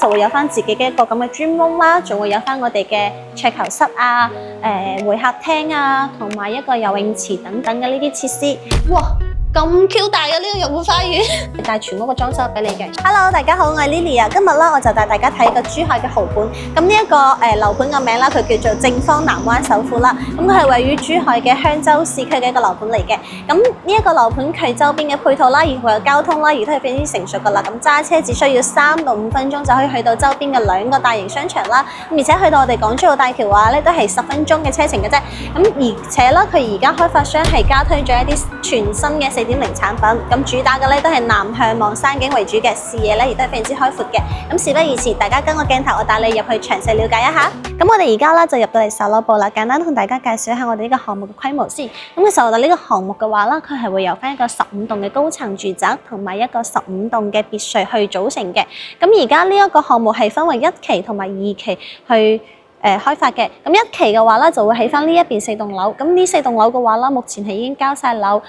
就會有翻自己嘅一個咁嘅專門啦，仲會有翻我哋嘅桌球室啊、會客廳啊，同埋一個游泳池等等嘅呢啲設施。哇！咁 Q 大嘅呢個玉湖花園，帶全屋個裝修俾你嘅。Hello， 大家好，我係 Lily 啊。今日啦，我就帶大家睇個珠海嘅豪盤。咁呢一個樓盤嘅名啦，佢叫做正方南灣首富啦。咁佢係位於珠海嘅香洲市區嘅一個樓盤嚟嘅。咁呢一個樓盤佢周邊嘅配套啦，以及有交通啦，亦都係非常之成熟噶啦。咁揸車只需要3到5分鐘就可以去到周邊嘅2個大型商場啦。咁而且去到我哋港珠澳大橋話咧，都係10分鐘嘅車程嘅啫。咁而且啦，佢而家開發商係加推咗一啲全新嘅4.0產品，咁主打嘅咧都係南向望山景為主嘅，視野咧亦都係非常之開闊嘅。咁事不宜遲，大家跟個鏡頭，我帶你入去詳細了解一下。咁我哋而家咧就入到嚟售樓部啦，簡單同大家介紹一下我哋呢個項目嘅規模先。咁其實我哋呢個項目嘅話啦，佢係會由翻一個15棟嘅高層住宅同埋一個15棟嘅別墅去組成嘅。咁而家呢一個項目係分為1期同埋2期去開發嘅。咁1期嘅話咧，就會起翻呢一邊4棟樓。咁呢4棟樓嘅話啦，目前係已經交晒樓，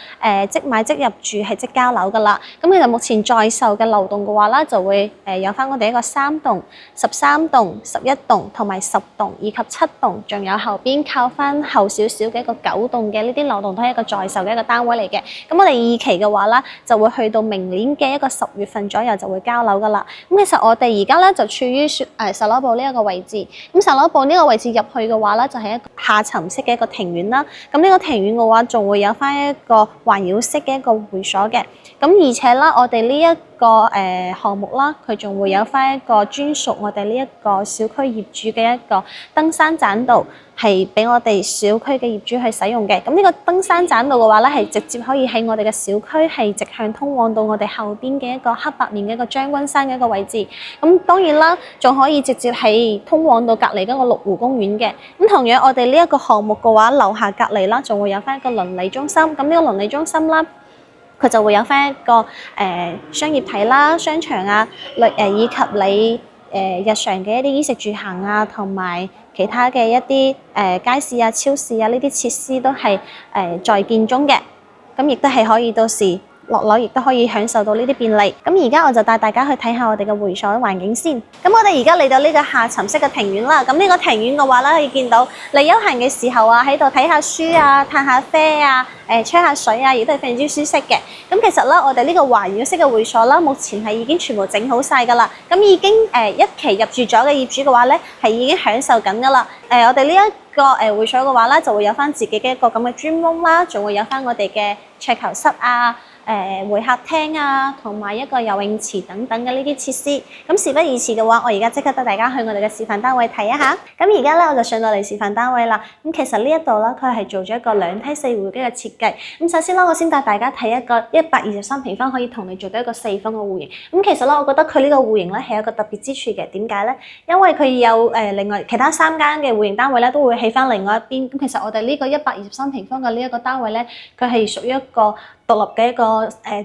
即買即入住係即交樓噶啦。咁其實目前在售嘅樓棟嘅話啦，就會有翻我哋一個3棟、13棟、11棟同埋10棟以及7棟，仲有後邊靠翻後少少嘅一個9棟嘅呢啲樓棟都係一個在售嘅一個單位嚟嘅。咁我哋2期嘅話啦，就會去到明年嘅一個10月份左右就會交樓噶啦。咁其實我哋而家咧就處於售樓部呢一個位置。咁售樓部呢個位置入去嘅話咧，就係一個下沉式嘅一個庭院啦。咁呢個庭院嘅話，仲會有翻一個環繞式嘅一個會所嘅。咁而且啦，我哋呢一個項目啦，佢仲會有翻一個專屬我哋呢一個小區業主嘅一個登山棧道，係俾我哋小區嘅業主去使用嘅。咁呢個登山棧道嘅話咧，係直接可以喺我哋嘅小區係直向通往到我哋後邊嘅一個黑白面嘅一個將軍山嘅一個位置。咁當然啦，仲可以直接係通往到隔離嗰個綠湖公園嘅。咁同樣我哋呢一個項目嘅話，樓下隔離啦，仲會有翻一個鄰里中心。咁呢個鄰里中心啦，佢就會有翻一個商業體啦、商場啊，以及你日常嘅一啲衣食住行啊，同埋其他嘅一啲街市啊、超市啊呢啲設施都係在建中嘅。咁亦都係可以到時落樓亦都可以享受到呢啲便利。咁而家我就帶大家去睇下我哋嘅會所環境先。咁我哋而家嚟到呢個下沉式嘅庭院啦。咁呢個庭院嘅話咧，可以見到你休閒嘅時候啊，喺度睇下書啊、嘆下啡啊、吹下水啊，亦都係非常之舒適嘅。咁其實咧，我哋呢個環繞式嘅會所啦，目前係已經全部整好晒㗎啦。咁已經1期入住咗嘅業主嘅話咧，係已經享受緊㗎啦。我哋呢一個會所嘅話咧，就會有翻自己嘅一個咁嘅專門啦，仲會有翻我哋嘅桌球室啊、會客廳啊，同埋一個游泳池等等嘅呢啲設施。咁事不宜遲嘅話，我而家即刻帶大家去我哋嘅示範單位睇一下。咁而家咧，我就上到嚟示範單位啦。咁其實呢一度咧，佢係做咗一個2梯4戶嘅設計。咁首先啦，我先帶大家睇一個123平方可以同你做到一個4房嘅戶型。咁其實咧，我覺得佢呢個戶型咧係有一個特別之處嘅。點解咧？因為佢有另外其他3間嘅戶型單位咧，都會起翻另外一邊。咁其實我哋呢個123平方嘅呢一個單位咧，佢係屬於一個獨立嘅一個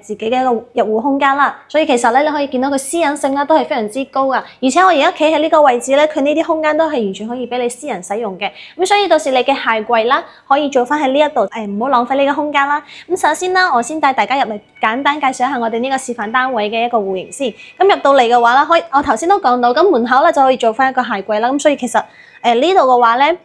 自己嘅一個入戶空間啦，所以其實咧你可以見到佢私隱性咧都係非常之高噶，而且我而家企喺呢個位置咧，佢呢啲空間都係完全可以俾你私人使用嘅。咁所以到時你嘅鞋櫃啦，可以做翻喺呢一度，唔好浪費呢個空間啦。咁首先啦，我先帶大家入嚟簡單介紹一下我哋呢個示範單位嘅一個戶型先。咁入到嚟嘅話啦，我頭先都講到，咁門口咧就可以做翻一個鞋櫃啦。咁所以其實呢度嘅話咧，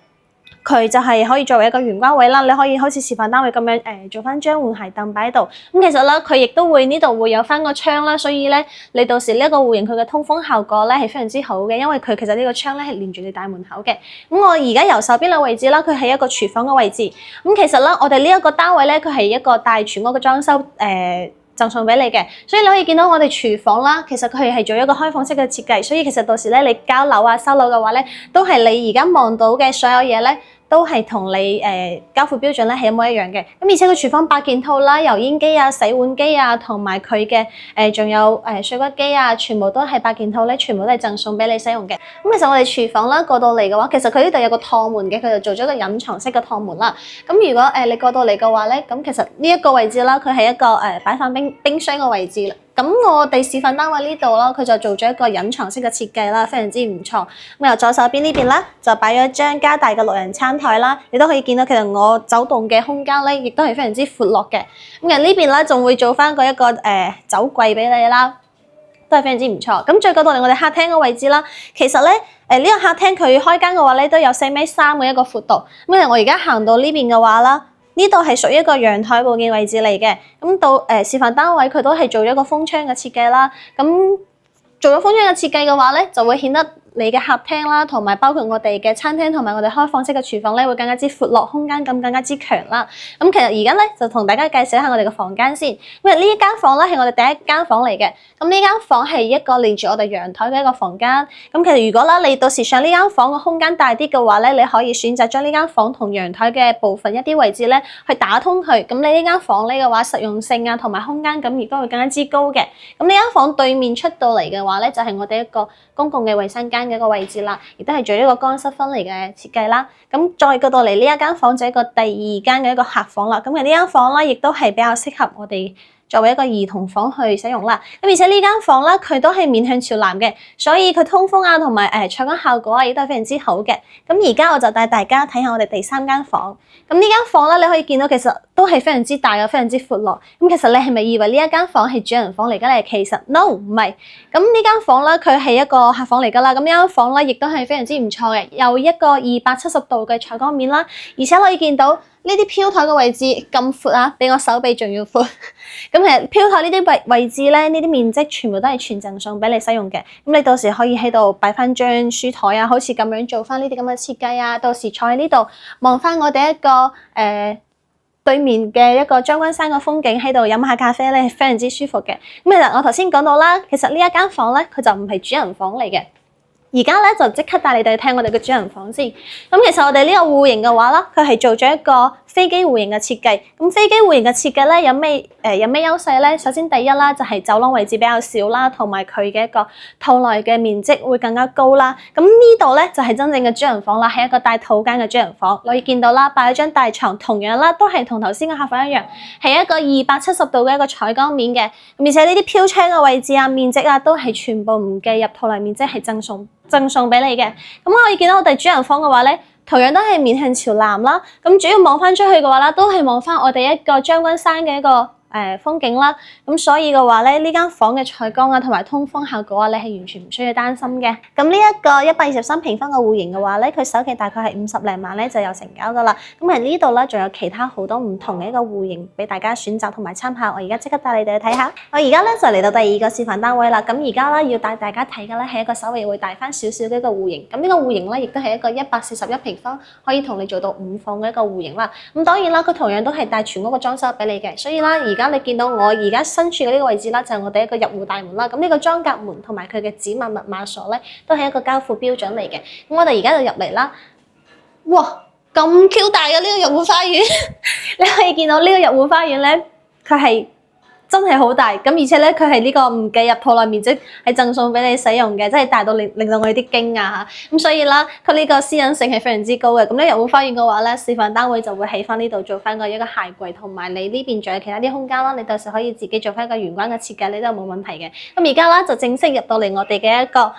佢就係可以作為一個玄關位啦，你可以好似示範單位咁樣做翻張換鞋凳擺喺度。咁其實咧，佢亦都會呢度會有翻個窗啦，所以咧你到時呢一個戶型佢嘅通風效果咧係非常之好嘅，因為佢其實呢個窗咧係連住你大門口嘅。咁我而家由手邊嘅位置啦，佢係一個廚房嘅位置。咁其實咧，我哋呢一個單位咧，佢係一個大全屋嘅裝修贈送俾你嘅，所以你可以見到我哋廚房啦，其實佢係做一個開放式嘅設計，所以其實到時咧你交樓啊、收樓嘅話咧，都係你而家望到嘅所有嘢咧，都係同你交付標準咧係一模一樣嘅。咁而且佢廚房8件套啦，油煙機啊、洗碗機啊，同埋佢嘅仲有水骨機啊，全部都係8件套咧，全部都係贈送俾你使用嘅。咁其實我哋廚房啦過到嚟嘅話，其實佢呢度有個趟門嘅，佢就做咗一個隱藏式嘅趟門啦。咁如果你過到嚟嘅話咧，咁其實呢一個位置啦，佢係一個擺放冰箱嘅位置啦。咁我哋示範單位呢度啦，佢就做咗一個隱藏式嘅設計啦，非常之唔錯。咁由左手邊呢邊啦，就擺咗張加大嘅6人餐台啦，你都可以見到其實我走動嘅空間咧，亦都係非常之闊落嘅。咁其實呢邊咧仲會做翻一個酒櫃俾你啦。都係非常之唔錯。咁再過到嚟我哋客廳嘅位置啦，其實咧呢個客廳佢開間嘅話咧都有4.3米嘅一個闊度。咁其實我而家行到呢邊嘅話啦，呢度係屬於一個陽台部嘅位置嚟嘅。咁到示範單位佢都係做咗一個風窗嘅設計啦。咁做咗風窗嘅設計嘅話咧，就會顯得你嘅客廳啦，同埋包括我哋嘅餐廳同埋我哋開放式嘅廚房咧，會更加之闊落，空間感更加之強啦。咁其實而家咧就同大家介紹一下我哋嘅房間先。咁呢一間房咧係我哋第一間房嚟嘅。咁呢間房係一個連住我哋陽台嘅一個房間。咁其實如果啦你到時上呢間房嘅空間大啲嘅話咧，你可以選擇將呢間房同陽台嘅部分一啲位置咧去打通佢。咁你呢間房咧嘅話，實用性啊同埋空間感亦都會更加之高嘅。咁呢間房對面出到嚟嘅話咧，就係我哋一個公共嘅衛生間嘅一個位置啦，亦都係做一個乾濕分離嘅設計啦。咁再過到嚟呢一間房就係一個第二間嘅一個客房啦。咁其實呢間房咧，亦都係比較適合我哋作為一個兒童房去使用啦。咁而且呢間房咧，佢都係面向朝南嘅，所以佢通風啊同埋採光效果啊，亦都係非常之好嘅。咁而家我就帶大家睇下我哋第三間房。咁呢間房咧，你可以見到其實都係非常之大嘅，非常之闊落。咁其實你係咪以為呢一間房係主人房嚟㗎咧？其實 no 唔係。咁呢間房咧，佢係一個客房嚟㗎啦。咁呢間房咧，亦都係非常之唔錯嘅，有一個270度嘅採光面啦，而且可以見到呢啲飄台嘅位置咁闊啊，比我手臂仲要闊。咁其實飄台呢啲位置咧，呢啲面積全部都係全贈送俾你使用嘅。咁你到時可以喺度擺翻張書台啊，好似咁樣做翻呢啲咁嘅設計啊。到時坐喺呢度望翻我哋一個對面嘅一個將軍山嘅風景，喺度飲下咖啡咧，係非常之舒服嘅。咁其實我頭先講到啦，其實呢一間房咧，佢就唔係主人房嚟嘅。而家咧就即刻帶你哋去聽我哋嘅主人房先。咁其實我哋呢個戶型嘅話啦，佢係做咗一個飛機戶型嘅設計。咁飛機戶型嘅設計咧有咩優勢咧？首先第一啦，就係走廊位置比較少啦，同埋佢嘅一個套內嘅面積會更加高啦。咁呢度咧就係真正嘅主人房啦，係一個帶套間嘅主人房。可以見到啦，擺咗張大床，同樣啦都係同頭先嘅客房一樣，係一個270度嘅一個採光面嘅。咁而且呢啲飄窗嘅位置啊、面積啊都係全部唔計入套內面積，係贈送俾你嘅。咁可以見到我哋主人房嘅話咧，同樣都係面向朝南啦。咁主要望翻出去嘅話啦，都係望翻我哋一個將軍山嘅一個風景啦。咁所以嘅話咧，呢間房嘅採光啊同埋通風效果啊，你係完全唔需要擔心嘅。咁呢一個123平方嘅戶型嘅話咧，佢首期大概係50零萬咧就有成交噶啦。咁喺呢度咧仲有其他好多唔同嘅一個戶型俾大家選擇同埋參考。我而家即刻帶你哋去睇下。我而家咧就嚟到第二個示範單位啦。咁而家咧要帶大家睇嘅咧係一個稍微會大翻少少嘅一個戶型。咁呢個戶型咧亦都係一個141平方，可以同你做到5房嘅一個戶型啦。咁當然啦，佢同樣都係帶全屋個裝修俾你嘅。所以啦，而家你見到我而家身處嘅呢個位置啦，就係我哋一個入戶大門啦。咁呢個裝甲門同埋佢嘅指紋密碼鎖咧，都係一個交付標準嚟嘅。咁我哋而家就入嚟啦。哇，咁 Q 大嘅呢個入戶花園，你可以見到呢個入戶花園咧，佢係真係好大，咁而且咧佢係呢個唔計入套內面積，係贈送俾你使用嘅，真係大到令到我有啲驚訝嚇。咁所以啦，佢呢個私隱性係非常之高嘅。咁呢入戶花園嘅話咧，示範單位就會喺翻呢度做翻一個鞋櫃，同埋你呢邊仲有其他啲空間啦。你到時可以自己做翻一個玄關嘅設計，你都冇問題嘅。咁而家啦就正式入到嚟我哋嘅一個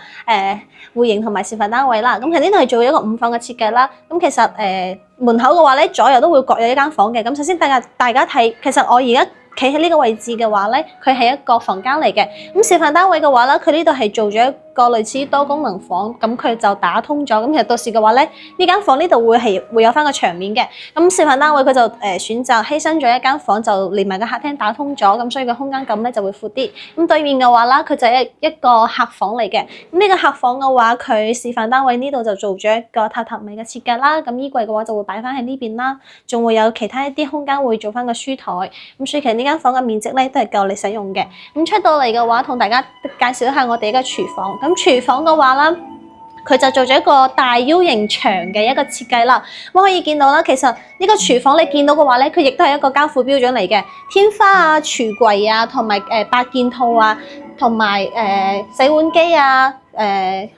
戶型同埋示範單位啦。咁其實呢度係做一個5房嘅設計啦。咁其實門口嘅話咧，左右都會各有一間房嘅。咁首先大家睇，其實我而家企喺呢個位置嘅話咧，佢係一個房間嚟嘅。咁示範單位嘅話咧，佢呢度係做咗一個類似於多功能房，咁佢就打通咗。咁其實到時嘅話咧，呢間房呢度會有翻個牆面嘅。咁示範單位佢就選擇犧牲咗一間房，就連埋個客廳打通咗，咁所以個空間感咧就會闊啲。咁對面嘅話啦，佢就係一個客房嚟嘅。咁呢個客房嘅話，佢示範單位呢度就做咗一個榻榻米嘅設計啦。咁衣櫃嘅話就會擺翻喺呢邊啦，仲會有其他一啲空間會做翻個書台。咁所以其實呢間房嘅面積咧都係夠你使用嘅。咁出到嚟嘅話，同大家介紹一下我哋嘅廚房。咁廚房嘅話啦，佢就做咗一個大 U 型牆嘅一個設計啦。咁可以見到啦，其實呢個廚房你見到嘅話咧，佢亦都係一個交付標準嚟嘅。天花啊、櫥櫃啊、同埋8件套啊、同埋洗碗機啊、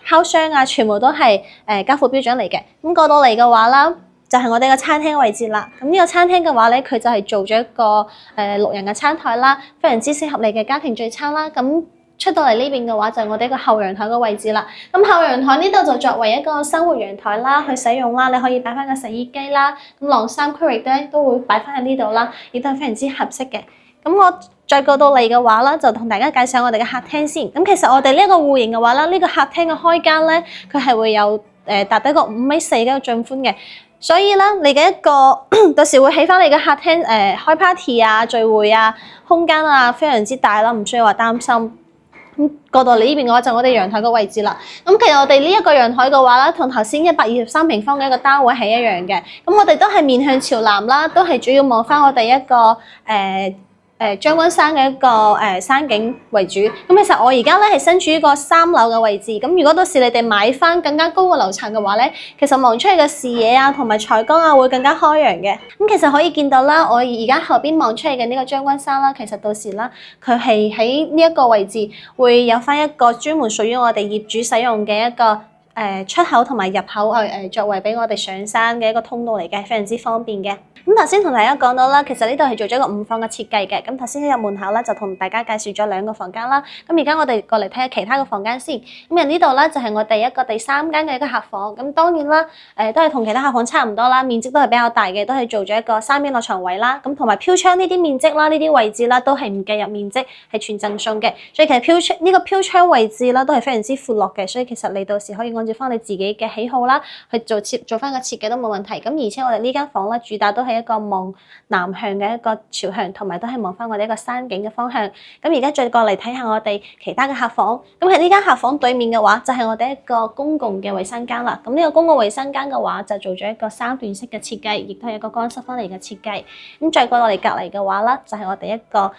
烤箱啊，全部都係交付標準嚟嘅。咁過到嚟嘅話啦，就係我哋個餐廳位置啦。咁呢個餐廳嘅話咧，佢就係做咗一個6人嘅餐台啦，非常之適合你嘅家庭聚餐啦。咁出到嚟呢邊嘅話，就係我哋一個後陽台嘅位置啦。咁後陽台呢度就作為一個生活陽台啦，去使用啦。你可以擺翻個洗衣機啦，咁晾衫區域咧都會擺翻喺呢度啦，亦都係非常之合適嘅。咁我再過到嚟嘅話啦，就同大家介紹我哋嘅客廳先。咁其實我哋呢一個戶型嘅話啦，呢個客廳嘅開間咧，佢係會有達到一個5.4米嘅一個進寬嘅。所以咧，你嘅一個到時會起翻你嘅客廳開 party 啊、聚會啊、空間啊，非常之大啦，唔需要話擔心。咁過到嚟呢邊嘅話，就我哋陽台嘅位置啦。咁其實我哋呢一個陽台嘅話啦，同頭先123平方嘅一個單位係一樣嘅。咁我哋都係面向朝南啦，都係主要望翻我哋一個將軍山嘅一個山景為主。咁其實我而家咧係身處於個3樓嘅位置。咁如果到時你哋買翻更加高嘅樓層嘅話咧，其實望出去嘅視野啊，同埋採光啊，會更加開揚嘅。咁其實可以見到啦，我而家後邊望出去嘅呢個將軍山啦，其實到時啦，佢係喺呢一個位置會有翻一個專門屬於我哋業主使用嘅一個出口同埋入口作為俾我哋上山嘅一個通道嚟嘅，非常之方便嘅。咁頭先同大家講到啦，其實呢度係做咗一個5房嘅設計嘅。咁頭先一入門口啦，就同大家介紹咗2個房間啦。咁而家我哋過嚟睇下其他嘅房間先。咁呢度啦就係我哋一個第3間嘅一個客房。咁當然啦，都係同其他客房差唔多啦，面積都係比較大嘅，都係做咗一個3邊落床位啦。咁同埋飄窗呢啲面積啦，呢啲位置啦，都係唔計入面積，係全贈送嘅。所以其實呢個飄窗位置啦，都係非常之闊落嘅。所以其實你到時可以按照翻你自己嘅喜好啦，去做翻個設計都冇問題。咁而且我哋呢間房咧，主打都係一個望南向嘅一個朝向，同埋都係望翻我哋一個山景嘅方向。咁而家再過嚟睇下我哋其他嘅客房。咁喺呢間客房對面嘅話，就係我哋一個公共嘅衛生間啦。咁呢個公共衛生間嘅話，就做咗一個3段式嘅設計，亦都係一個乾濕分離嘅設計。咁再過嚟隔離嘅話啦，就係我哋一個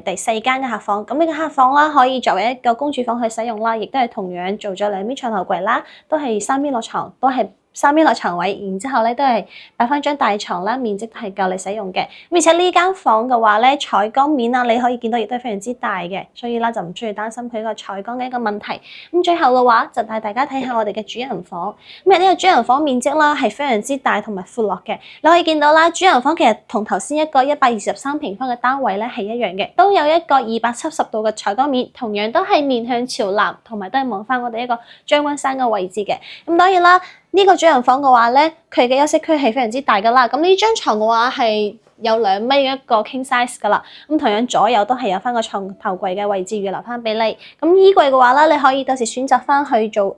第4間嘅客房。咁呢個客房啦，可以作為一個公主房去使用啦，亦都係同樣做咗2邊床頭櫃啦，都係3邊落床，都係3邊落床位，然之後咧都係擺翻張大床啦，面積都係夠你使用嘅。咁而且呢間房嘅話咧，採光面啊，你可以見到亦都係非常之大嘅，所以啦就唔需要擔心佢個採光嘅一個問題。咁最後嘅話就帶大家睇下我哋嘅主人房。咁呢個主人房面積啦係非常之大同埋闊落嘅，你可以見到啦，主人房其實同頭先一個123平方嘅單位咧係一樣嘅，都有一個270度嘅採光面，同樣都係面向朝南，同埋都係望翻我哋一個將軍山嘅位置嘅。咁當然啦。呢個主人房嘅話咧，佢嘅休息區係非常之大噶啦。咁呢張床嘅話係有2米嘅一個 king size 噶啦。咁同樣左右都係有翻個床頭櫃嘅位置預留翻俾你。咁衣櫃嘅話咧，你可以到時選擇翻去做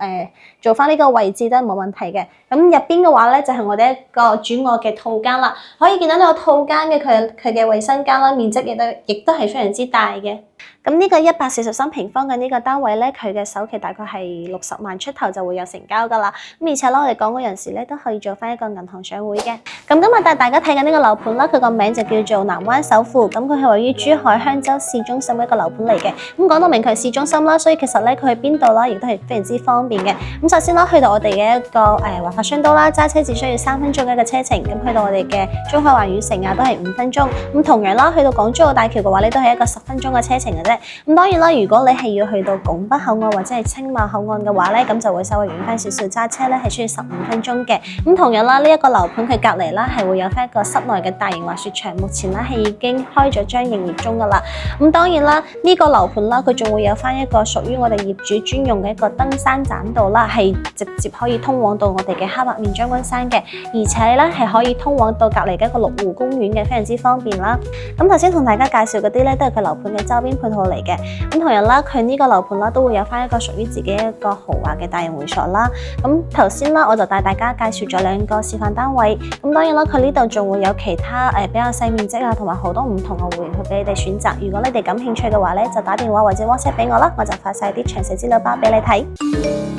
翻呢個位置都係冇問題嘅。咁入邊嘅話咧，就係我哋一個主臥嘅套間啦。可以見到呢個套間嘅佢嘅衛生間啦，面積亦都係非常之大嘅。咁呢個143平方嘅呢個單位咧，佢嘅首期大概係60萬出頭就會有成交噶啦。咁而且咧，我哋港澳人士咧都可以做翻一個銀行上會嘅。咁今日帶大家睇緊呢個樓盤啦，佢個名就叫做南灣首富。咁佢係位於珠海香洲市中心嘅一個樓盤嚟嘅。咁講到明佢係市中心啦，所以其實咧佢去邊度啦，亦都係非常之方便嘅。咁首先啦，去到我哋嘅一個華發商都啦，揸車只需要3分鐘嘅一個車程。咁去到我哋嘅中海環宇城啊，都係5分鐘。咁同樣啦，去到港珠澳大橋嘅話咧，都係一個10分鐘嘅車程嘅啫。咁當然啦，如果你係要去到拱北口岸或者係青馬口岸嘅話咧，咁就會稍微遠翻少少，揸車咧係需要15分鐘嘅。咁同樣啦，呢一個樓盤佢隔離啦係會有翻一個室內嘅大型滑雪場，目前咧係已經開咗張營業中噶啦。咁當然啦，呢個樓盤啦，佢仲會有翻一個屬於我哋業主專用嘅一個登山棧道啦，係直接可以通往到我哋嘅黑白面將軍山嘅，而且咧係可以通往到隔離嘅一個綠湖公園嘅，非常之方便啦。咁頭先同大家介紹嗰啲咧，都係佢樓盤嘅周邊配套嚟嘅。咁同樣啦，佢呢個樓盤啦都會有翻一個屬於自己一個豪華嘅大型會所啦。咁頭先啦，我就帶大家介紹咗2個示範單位。咁當然啦，佢呢度仲會有其他比較細面積啊，同埋好多唔同嘅戶型去俾你哋選擇。如果你哋感興趣嘅話咧，就打電話或者 WhatsApp 俾我啦，我就發晒啲詳細資料包俾你睇。